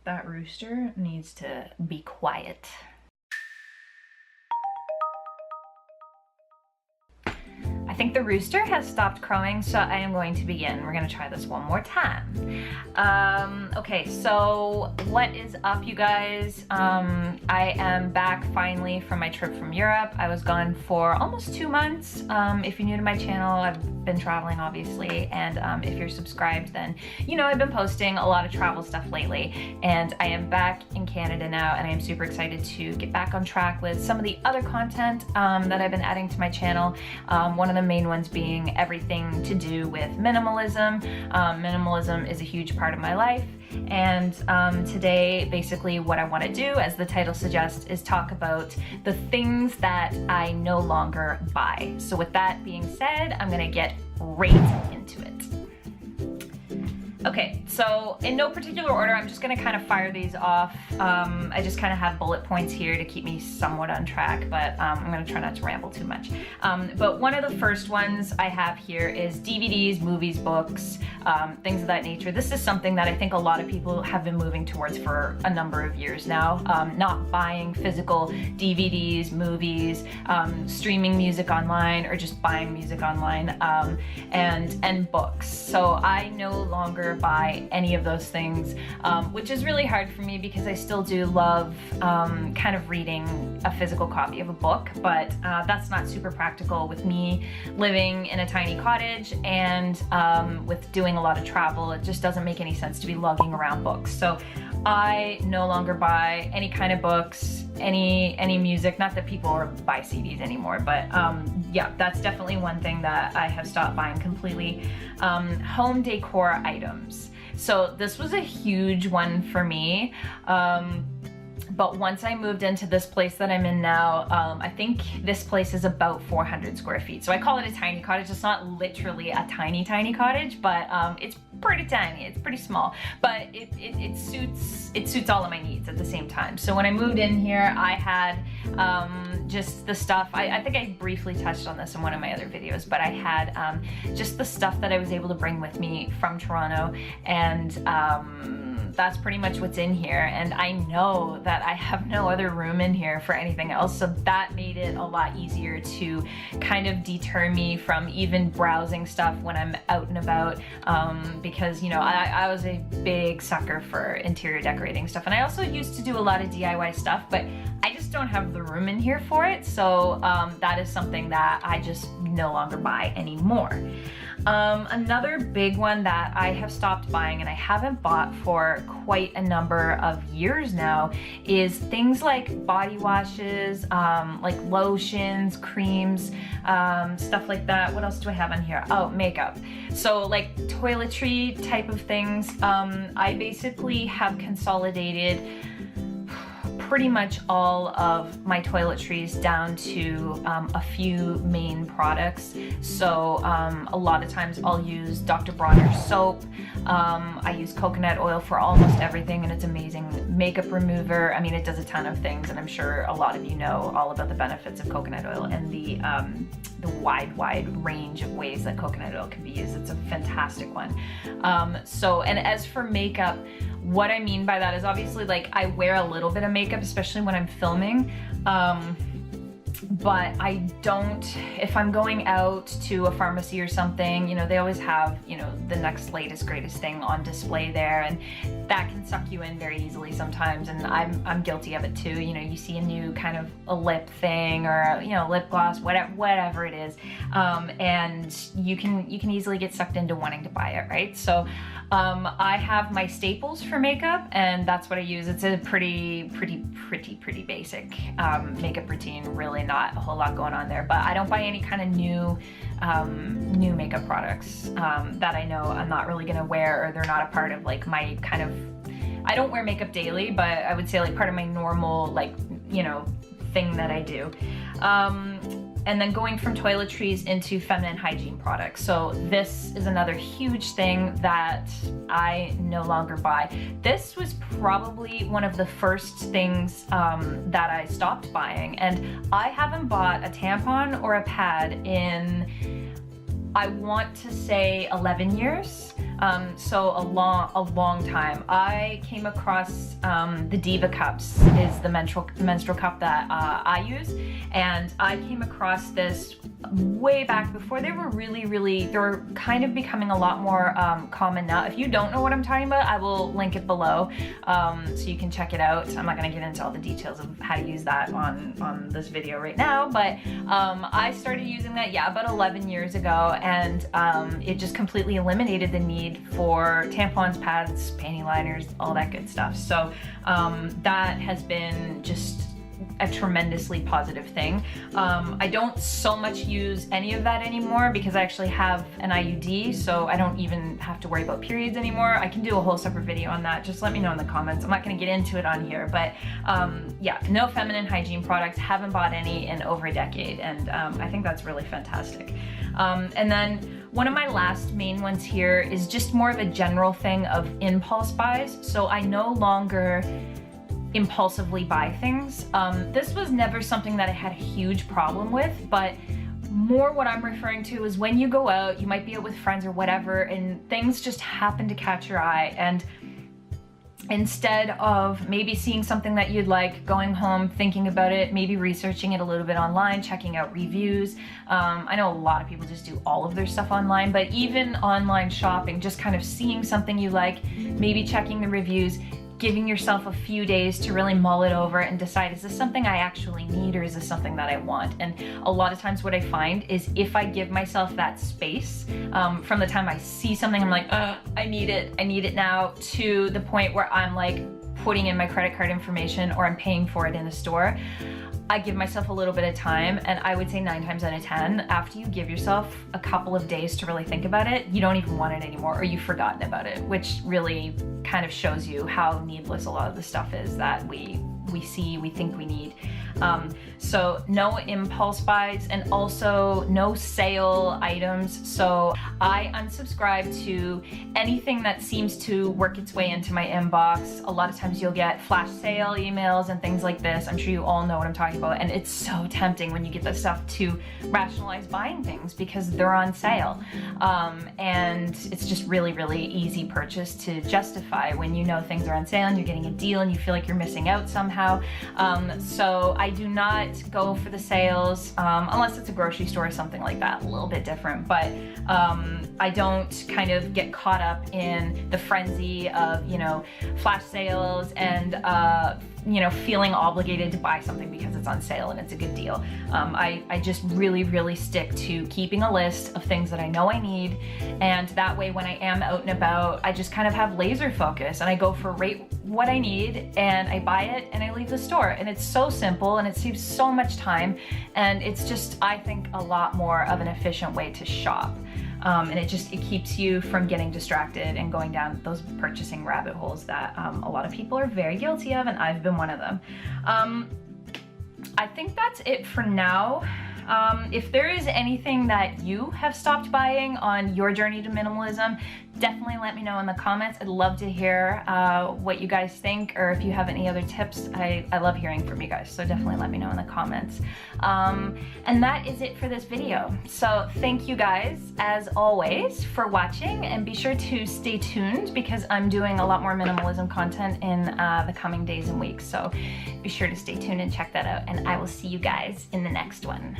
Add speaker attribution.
Speaker 1: That rooster needs to be quiet. I think the rooster has stopped crowing, so I am going to begin. We're gonna try this one more time. Okay, so what is up, you guys? I am back finally from my trip from Europe. I was gone for almost 2 months. If you're new to my channel, I've been traveling, obviously, and if you're subscribed, then you know I've been posting a lot of travel stuff lately, and I am back in Canada now, and I am super excited to get back on track with some of the other content that I've been adding to my channel. One of the main ones being everything to do with minimalism. Minimalism is a huge part of my life, and today basically what I want to do, as the title suggests, is talk about the things that I no longer buy. So with that being said, I'm gonna get right into it. Okay, so in no particular order, I'm just gonna kind of fire these off. I just kind of have bullet points here to keep me somewhat on track, but I'm gonna try not to ramble too much. But one of the first ones I have here is DVDs, movies, books, things of that nature. This is something that I think a lot of people have been moving towards for a number of years now. Not buying physical DVDs, movies, streaming music online, or just buying music online, and books. So I no longer buy any of those things, which is really hard for me because I still do love kind of reading a physical copy of a book, but that's not super practical with me living in a tiny cottage and with doing a lot of travel. It just doesn't make any sense to be lugging around books. So I no longer buy any kind of books, any music. Not that people buy CDs anymore, but yeah, that's definitely one thing that I have stopped buying completely. Home decor items. So this was a huge one for me. But once I moved into this place that I'm in now, I think this place is about 400 square feet. So I call it a tiny cottage. It's not literally a tiny cottage, but it's pretty tiny. It's pretty small, but it suits all of my needs at the same time. So when I moved in here, I had just the stuff. I think I briefly touched on this in one of my other videos, but I had just the stuff that I was able to bring with me from Toronto, and that's pretty much what's in here. And I know that I have no other room in here for anything else, so that made it a lot easier to kind of deter me from even browsing stuff when I'm out and about, because, you know, I was a big sucker for interior decorating stuff, and I also used to do a lot of DIY stuff, but I just don't have the room in here for it. So that is something that I just no longer buy anymore. Another big one that I have stopped buying, and I haven't bought for quite a number of years now, is things like body washes, like lotions, creams, stuff like that. What else do I have on here? Oh, makeup. So like toiletry type of things. I basically have consolidated pretty much all of my toiletries down to a few main products. So a lot of times I'll use Dr. Bronner's soap. I use coconut oil for almost everything, and it's amazing. Makeup remover, I mean, it does a ton of things, and I'm sure a lot of you know all about the benefits of coconut oil and the wide range of ways that coconut oil can be used. It's a fantastic one. So, and as for makeup, what I mean by that is obviously, like, I wear a little bit of makeup, especially when I'm filming, but I don't, if I'm going out to a pharmacy or something, you know, they always have, you know, the next latest greatest thing on display there, and that can suck you in very easily sometimes, and I'm guilty of it too. You know, you see a new kind of a lip thing, or, you know, lip gloss, whatever it is, and you can easily get sucked into wanting to buy it, right? So I have my staples for makeup, and that's what I use. It's a pretty basic makeup routine, really not a whole lot going on there, but I don't buy any kind of new makeup products that I know I'm not really gonna wear, or they're not a part of like my kind of, I don't wear makeup daily, but I would say like part of my normal, like, you know, thing that I do. And then going from toiletries into feminine hygiene products. So this is another huge thing that I no longer buy. This was probably one of the first things that I stopped buying, and I haven't bought a tampon or a pad in, I want to say 11 years. So a long time. I came across the Diva Cups, is the menstrual cup that I use, and I came across this way back before they were they were kind of becoming a lot more common now. If you don't know what I'm talking about, I will link it below so you can check it out. I'm not going to get into all the details of how to use that on this video right now, but I started using that, yeah, about 11 years ago, and it just completely eliminated the need for tampons, pads, panty liners, all that good stuff. So that has been just a tremendously positive thing. I don't so much use any of that anymore because I actually have an IUD, so I don't even have to worry about periods anymore. I can do a whole separate video on that. Just let me know in the comments. I'm not going to get into it on here, but yeah, no feminine hygiene products. Haven't bought any in over a decade, and I think that's really fantastic. And then one of my last main ones here is just more of a general thing of impulse buys. So I no longer impulsively buy things. This was never something that I had a huge problem with, but more what I'm referring to is when you go out, you might be out with friends or whatever, and things just happen to catch your eye, and instead of maybe seeing something that you'd like, going home, thinking about it, maybe researching it a little bit online, checking out reviews. I know a lot of people just do all of their stuff online, but even online shopping, just kind of seeing something you like, maybe checking the reviews, giving yourself a few days to really mull it over and decide, is this something I actually need or is this something that I want? And a lot of times what I find is if I give myself that space, from the time I see something, I'm like, I need it now, to the point where I'm like putting in my credit card information or I'm paying for it in a store, I give myself a little bit of time, and I would say 9 times out of 10, after you give yourself a couple of days to really think about it, you don't even want it anymore, or you've forgotten about it, which really kind of shows you how needless a lot of the stuff is that we think we need. So no impulse buys, and also no sale items. So I unsubscribe to anything that seems to work its way into my inbox. A lot of times you'll get flash sale emails and things like this. I'm sure you all know what I'm talking about, and it's so tempting when you get this stuff to rationalize buying things because they're on sale. And it's just really easy purchase to justify when you know things are on sale and you're getting a deal and you feel like you're missing out somehow. So I do not go for the sales unless it's a grocery store or something like that, a little bit different, but I don't kind of get caught up in the frenzy of, you know, flash sales and you know, feeling obligated to buy something because it's on sale and it's a good deal. I just really stick to keeping a list of things that I know I need, and that way when I am out and about, I just kind of have laser focus and I go for right what I need and I buy it and I leave the store, and it's so simple and it saves so much time, and it's just, I think, a lot more of an efficient way to shop. And it keeps you from getting distracted and going down those purchasing rabbit holes that a lot of people are very guilty of, and I've been one of them. I think that's it for now. If there is anything that you have stopped buying on your journey to minimalism, definitely let me know in the comments. I'd love to hear what you guys think, or if you have any other tips. I love hearing from you guys, so definitely let me know in the comments. And that is it for this video. So thank you guys, as always, for watching, and be sure to stay tuned because I'm doing a lot more minimalism content in the coming days and weeks. So be sure to stay tuned and check that out, and I will see you guys in the next one.